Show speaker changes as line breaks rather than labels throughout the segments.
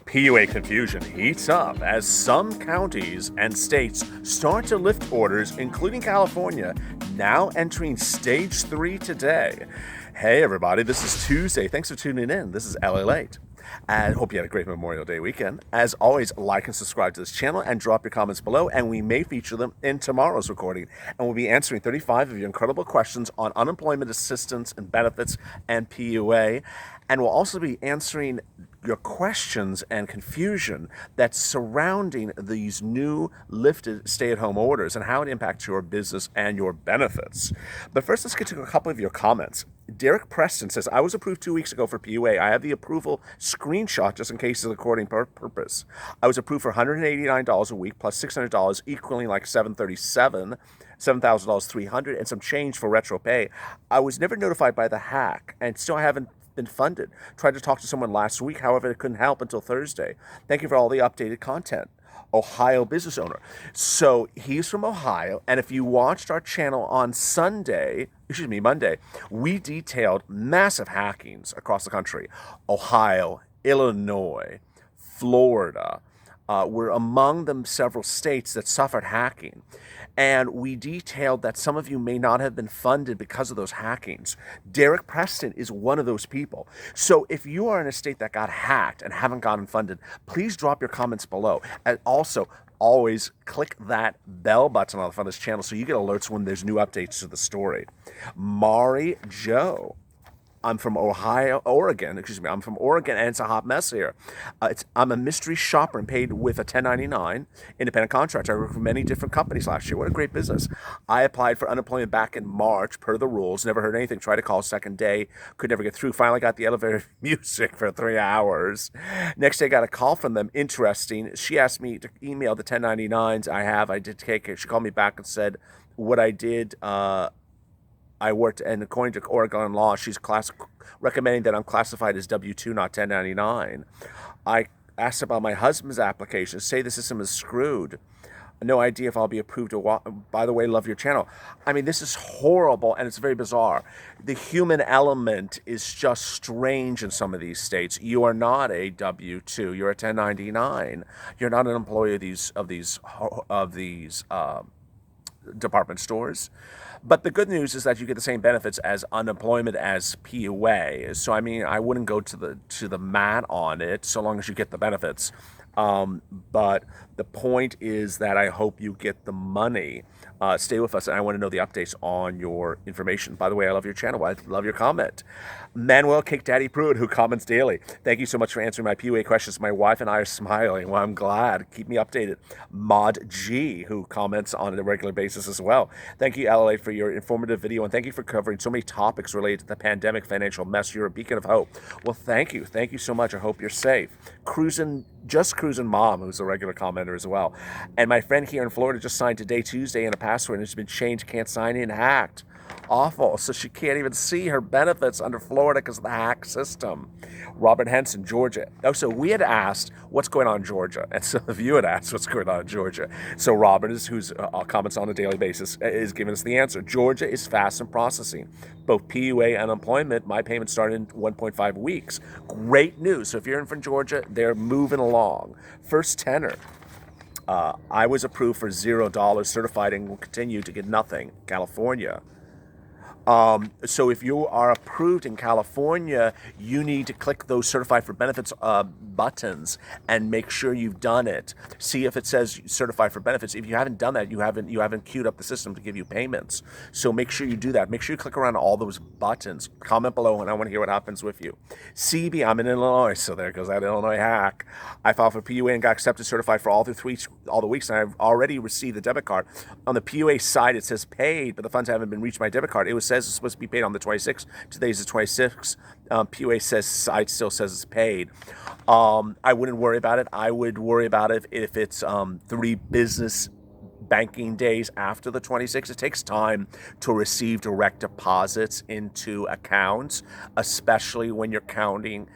PUA confusion heats up as some counties and states start to lift orders, including California, now entering stage 3 today. Hey everybody, this is Tuesday. Thanks for tuning in. This is LALATE. And hope you had a great Memorial Day weekend. As always, like and subscribe to this channel and drop your comments below, and we may feature them in tomorrow's recording. And we'll be answering 35 of your incredible questions on unemployment assistance and benefits and PUA. And we'll also be answering your questions and confusion that's surrounding these new lifted stay-at-home orders and how it impacts your business and your benefits. But first, let's get to a couple of your comments. Derek Preston says, I was approved 2 weeks ago for PUA. I have the approval screenshot just in case of the recording purpose. I was approved for $189 a week plus $600, equaling like $737. $7,300 and some change for retro pay. I was never notified by the hack, and still haven't been funded. Tried to talk to someone last week, however, it couldn't help until Thursday. Thank you for all the updated content. Ohio business owner. So he's from Ohio, and if you watched our channel on Monday, we detailed massive hackings across the country. Ohio, Illinois, Florida were among them several states that suffered hacking. And we detailed that some of you may not have been funded because of those hackings. Derek Preston is one of those people. So if you are in a state that got hacked and haven't gotten funded, please drop your comments below. And also, always click that bell button on the front of this channel so you get alerts when there's new updates to the story. Mari Joe. I'm from Oregon, I'm from Oregon, and it's a hot mess here. I'm a mystery shopper and paid with a 1099 independent contractor. I worked for many different companies last year. What a great business. I applied for unemployment back in March, per the rules. Never heard anything. Tried to call second day. Could never get through. Finally got the elevator music for 3 hours. Next day, I got a call from them. Interesting. She asked me to email the 1099s I have. I did take it. She called me back and said what I did. I worked, and according to Oregon law, she's recommending that I'm classified as W-2, not 1099. I asked about my husband's application. Say the system is screwed. No idea if I'll be approved. By the way, love your channel. I mean, this is horrible, and it's very bizarre. The human element is just strange in some of these states. You are not a W-2. You're a 1099. You're not an employee of these department stores. But the good news is that you get the same benefits as unemployment as PUA. So I mean, I wouldn't go to the mat on it so long as you get the benefits. But the point is that I hope you get the money. Stay with us, and I want to know the updates on your information. By the way, I love your channel. I love your comment. Manuel Cake Daddy Pruitt, who comments daily. Thank you so much for answering my PUA questions. My wife and I are smiling. Well, I'm glad. Keep me updated. Mod G, who comments on a regular basis as well. Thank you, LLA, for your informative video, and thank you for covering so many topics related to the pandemic financial mess. You're a beacon of hope. Well, thank you. Thank you so much. I hope you're safe. Just Cruising Mom, who's a regular commenter as well. And my friend here in Florida just signed today, Tuesday, and a password has been changed, can't sign in, hacked. Awful. So she can't even see her benefits under Florida because of the hack system. Robert Henson, Georgia. Oh, so we had asked what's going on in Georgia, and some of you had asked what's going on in Georgia. So Robert, who's comments on a daily basis, is giving us the answer. Georgia is fast in processing. Both PUA and unemployment, my payments started in 1.5 weeks. Great news. So if you're in from Georgia, they're moving along. First tenor. I was approved for $0, certified, and will continue to get nothing. California. So if you are approved in California, you need to click those certified for benefits buttons and make sure you've done it. See if it says certified for benefits. If you haven't done that, you haven't queued up the system to give you payments. So make sure you do that. Make sure you click around all those buttons. Comment below, and I want to hear what happens with you. CB, I'm in Illinois, so there goes that Illinois hack. I filed for PUA and got accepted certified for all the weeks, and I've already received the debit card. On the PUA side, it says paid, but the funds haven't been reached my debit card. It says it's supposed to be paid on the 26th. Today's the 26th. PUA site still says it's paid. I wouldn't worry about it. I would worry about it if it's 3 business banking days after the 26th. It takes time to receive direct deposits into accounts, especially when you're counting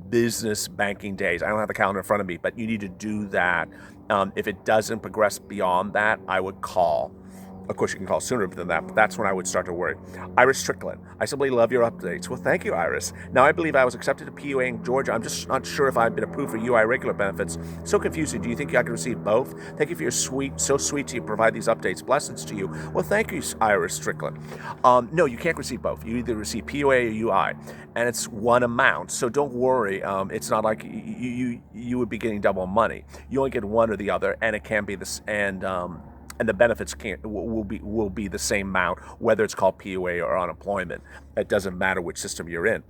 business banking days. I don't have the calendar in front of me, but you need to do that. If it doesn't progress beyond that, I would call. Of course, you can call sooner than that, but that's when I would start to worry. Iris Strickland, I simply love your updates. Well, thank you, Iris. Now, I believe I was accepted to PUA in Georgia. I'm just not sure if I've been approved for UI regular benefits. So confusing. Do you think I can receive both? Thank you for your so sweet to provide these updates. Blessings to you. Well, thank you, Iris Strickland. No, you can't receive both. You either receive PUA or UI, and it's one amount. So don't worry. It's not like you would be getting double money. You only get one or the other, and it can be this and the benefits will be the same amount, whether it's called PUA or unemployment. It doesn't matter which system you're in.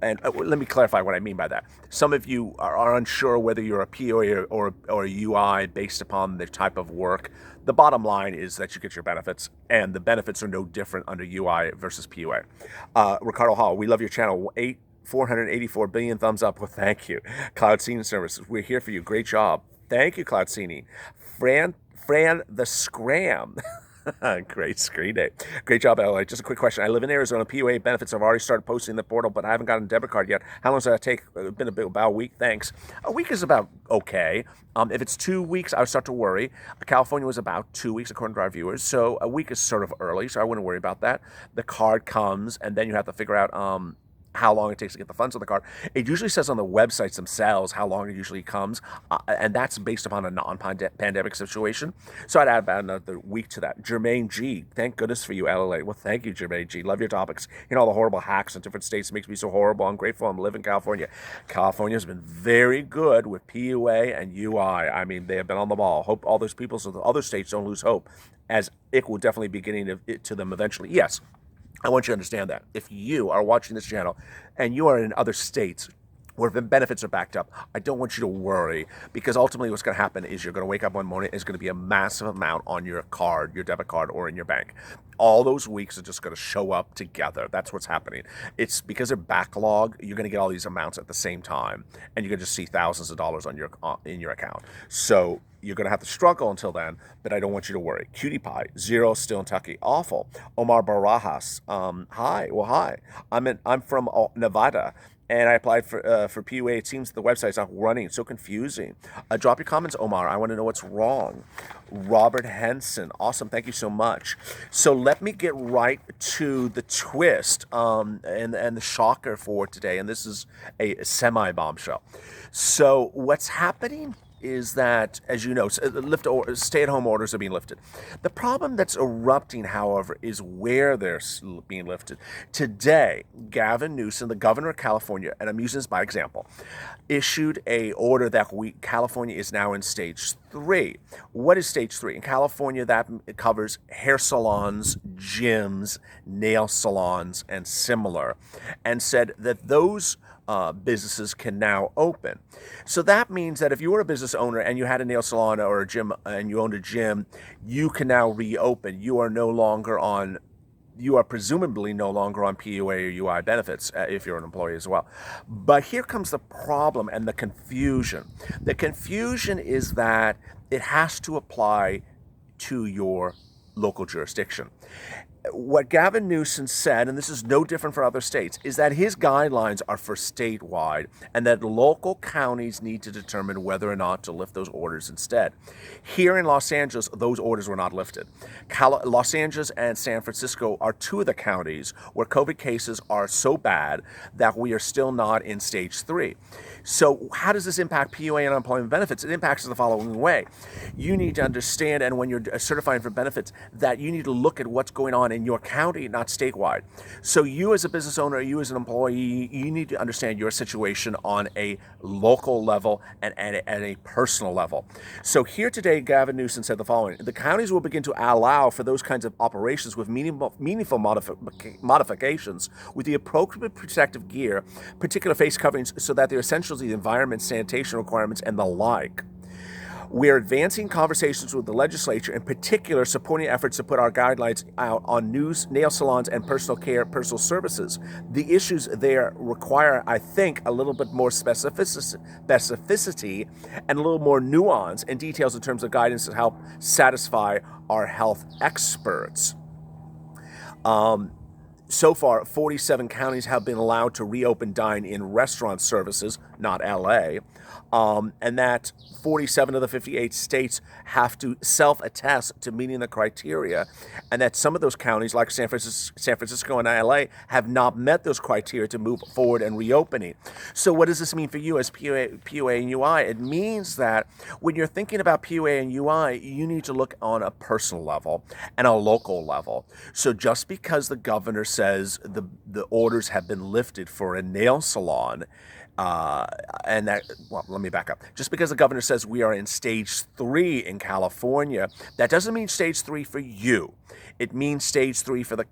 And let me clarify what I mean by that. Some of you are unsure whether you're a PUA or a UI based upon the type of work. The bottom line is that you get your benefits, and the benefits are no different under UI versus PUA. Ricardo Hall, we love your channel. 484 billion thumbs up. Well, thank you. Cloud Scene Services, we're here for you. Great job. Thank you, Cloud Scene. Fran the Scram. Great screen name. Great job, LA. Just a quick question. I live in Arizona. PUA benefits have already started posting in the portal, but I haven't gotten a debit card yet. How long does that take? It's been about a week. Thanks. A week is about okay. If it's 2 weeks, I would start to worry. California was about 2 weeks, according to our viewers. So a week is sort of early, so I wouldn't worry about that. The card comes, and then you have to figure out how long it takes to get the funds on the card. It usually says on the websites themselves how long it usually comes, and that's based upon a non-pandemic situation. So I'd add about another week to that. Jermaine G, thank goodness for you, LLA. Well, thank you, Jermaine G. Love your topics. You know, all the horrible hacks in different states makes me so horrible. I'm grateful I'm living in California. California has been very good with PUA and UI. I mean, they have been on the ball. Hope all those people so the other states don't lose hope, as it will definitely be getting to them eventually. Yes. I want you to understand that. If you are watching this channel and you are in other states where the benefits are backed up, I don't want you to worry, because ultimately what's going to happen is you're going to wake up one morning and there's going to be a massive amount on your card, your debit card, or in your bank. All those weeks are just going to show up together. That's what's happening. It's because they're backlog. You're going to get all these amounts at the same time, and you're going to just see thousands of dollars on in your account. So you're going to have to struggle until then, but I don't want you to worry. Cutie Pie, Zero, still in Kentucky. Awful. Omar Barajas, hi. Well, hi. I'm from Nevada, and I applied for PUA. It seems the website's not running. It's so confusing. Drop your comments, Omar. I want to know what's wrong. Robert Henson, awesome. Thank you so much. So let me get right to the twist and the shocker for today. And this is a semi-bombshell. So what's happening is that, as you know, stay-at-home orders are being lifted. The problem that's erupting, however, is where they're being lifted. Today, Gavin Newsom, the governor of California, and I'm using this by example, issued a order that California is now in stage 3. What is stage 3? In California, that covers hair salons, gyms, nail salons, and similar, and said that those businesses can now open. So that means that if you were a business owner and you had a nail salon or a gym and you owned a gym, you can now reopen. You are presumably no longer on PUA or UI benefits if you're an employee as well. But here comes the problem and the confusion. The confusion is that it has to apply to your local jurisdiction. What Gavin Newsom said, and this is no different for other states, is that his guidelines are for statewide and that local counties need to determine whether or not to lift those orders instead. Here in Los Angeles, those orders were not lifted. Los Angeles and San Francisco are 2 of the counties where COVID cases are so bad that we are still not in stage 3. So how does this impact PUA and unemployment benefits? It impacts in the following way. You need to understand, and when you're certifying for benefits, that you need to look at what's going on in your county, not statewide. So you as a business owner, you as an employee, you need to understand your situation on a local level and at a personal level. So here today, Gavin Newsom said the following: the counties will begin to allow for those kinds of operations with meaningful modifications with the appropriate protective gear, particular face coverings, so that they're essential to the environment, sanitation requirements, and the like. We're advancing conversations with the legislature, in particular supporting efforts to put our guidelines out on nail salons and personal care, personal services. The issues there require, I think, a little bit more specificity and a little more nuance and details in terms of guidance to help satisfy our health experts. So far, 47 counties have been allowed to reopen dine-in restaurant services, not LA. and that 47 of the 58 states have to self-attest to meeting the criteria, and that some of those counties, like San Francisco and LA, have not met those criteria to move forward and reopening. So what does this mean for you as PUA and UI? It means that when you're thinking about PUA and UI, you need to look on a personal level and a local level. So just because the governor says the orders have been lifted for a nail salon, and that, well, let me back up. Just because the governor says we are in stage 3 in California, that doesn't mean stage 3 for you. It means stage 3 for the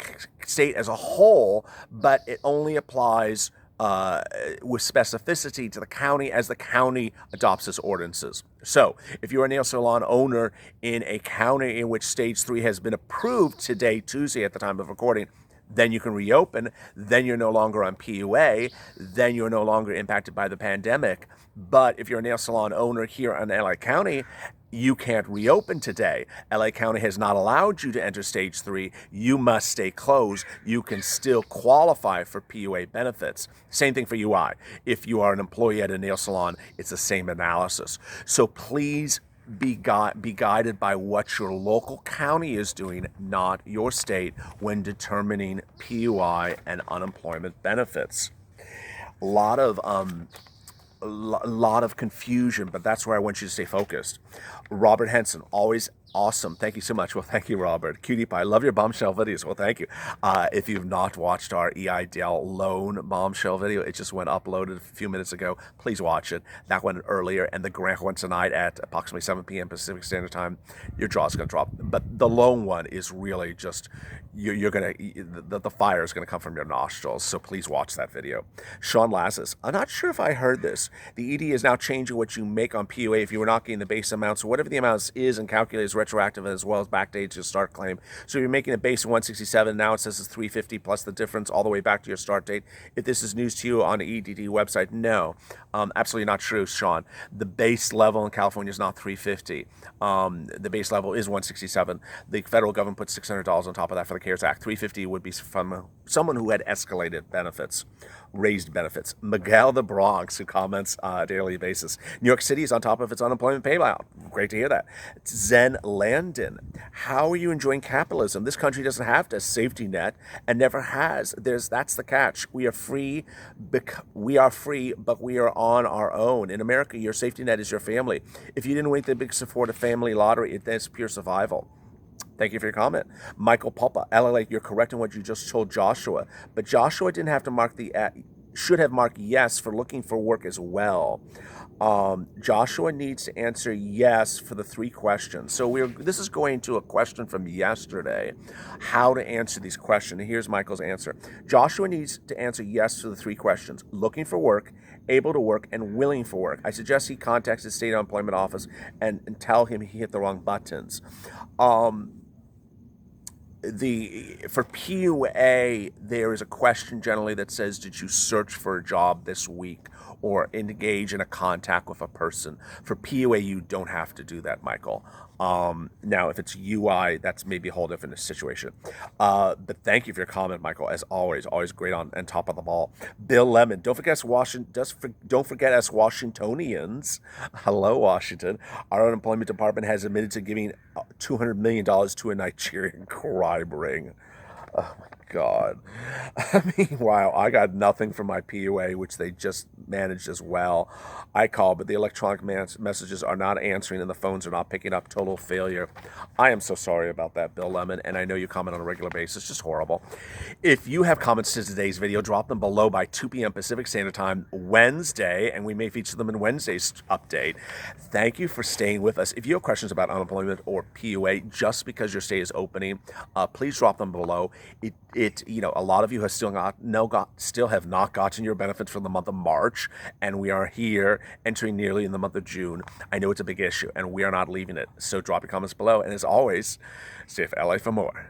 state as a whole, but it only applies with specificity to the county as the county adopts its ordinances. So if you're a nail salon owner in a county in which stage 3 has been approved today, Tuesday at the time of recording, then you can reopen, then you're no longer on PUA, then you're no longer impacted by the pandemic. But if you're a nail salon owner here in LA County, you can't reopen today. LA County has not allowed you to enter stage 3. You must stay closed. You can still qualify for PUA benefits. Same thing for UI. If you are an employee at a nail salon, it's the same analysis. So please be guided by what your local county is doing, not your state, when determining PUI and unemployment benefits. A lot of confusion, but that's where I want you to stay focused. Robert Henson, always awesome. Thank you so much. Well, thank you, Robert. Cutie Pie, love your bombshell videos. Well, thank you. If you've not watched our EIDL loan bombshell video, it just went uploaded a few minutes ago. Please watch it. That went earlier, and the grant went tonight at approximately 7 p.m. Pacific Standard Time. Your jaw's going to drop. But the loan one is really just, you're going to, the fire is going to come from your nostrils. So please watch that video. Sean Lasses, I'm not sure if I heard this. The ED is now changing what you make on PUA if you were not getting the base amount. So whatever the amount is and calculated retroactive as well as backdated to your start claim. So you're making a base of 167, now it says it's 350 plus the difference all the way back to your start date. If this is news to you on the EDD website, no, absolutely not true, Sean. The base level in California is not 350. The base level is 167. The federal government put $600 on top of that for the CARES Act. 350 would be from someone who had escalated benefits, raised benefits. Miguel the Bronx, who comments on a daily basis. New York City is on top of its unemployment payout. Great to hear that. Zen Landon, how are you enjoying capitalism? This country doesn't have a safety net and never has. That's the catch. We are free, but we are on our own. In America, your safety net is your family. If you didn't win the big Florida family lottery, it's pure survival. Thank you for your comment. Michael Pulpa, LALATE, you're correct in what you just told Joshua, but Joshua didn't have to mark should have marked yes for looking for work as well. Joshua needs to answer yes for the 3 questions. So this is going to a question from yesterday, how to answer these questions. And here's Michael's answer. Joshua needs to answer yes to the 3 questions: looking for work, able to work, and willing for work. I suggest he contacts his state unemployment office and tell him he hit the wrong buttons. For PUA, there is a question generally that says, did you search for a job this week or engage in a contact with a person? For PUA, you don't have to do that, Michael. Now, if it's UI, that's maybe a whole different situation. But thank you for your comment, Michael. As always great on and top of the ball. Bill Lemon, don't forget us Washingtonians. Hello, Washington. Our unemployment department has admitted to giving $200 million to a Nigerian crime ring. Oh my God. Meanwhile, I got nothing from my PUA, which they just managed as well. I called, but the electronic messages are not answering and the phones are not picking up. Total failure. I am so sorry about that, Bill Lemon, and I know you comment on a regular basis. Just horrible. If you have comments to today's video, drop them below by 2 p.m. Pacific Standard Time Wednesday, and we may feature them in Wednesday's update. Thank you for staying with us. If you have questions about unemployment or PUA, just because your state is opening, please drop them below. A lot of you have still have not gotten your benefits for the month of March, and we are here entering nearly in the month of June. I know it's a big issue, and we are not leaving it. So drop your comments below, and as always, stay for LA for more.